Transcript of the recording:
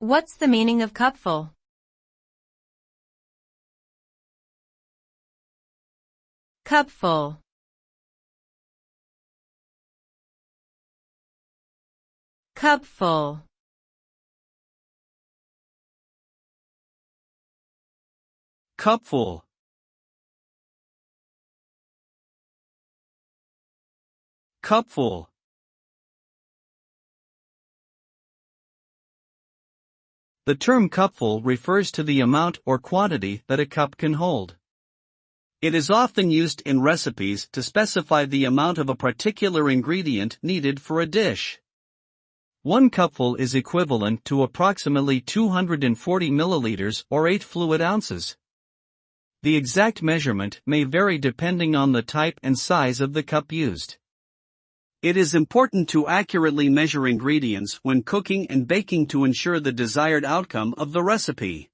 What's the meaning of cupful? Cupful. Cupful. Cupful. Cupful. The term cupful refers to the amount or quantity that a cup can hold. It is often used in recipes to specify the amount of a particular ingredient needed for a dish. 1 cupful is equivalent to approximately 240 milliliters or 8 fluid ounces. The exact measurement may vary depending on the type and size of the cup used. It is important to accurately measure ingredients when cooking and baking to ensure the desired outcome of the recipe.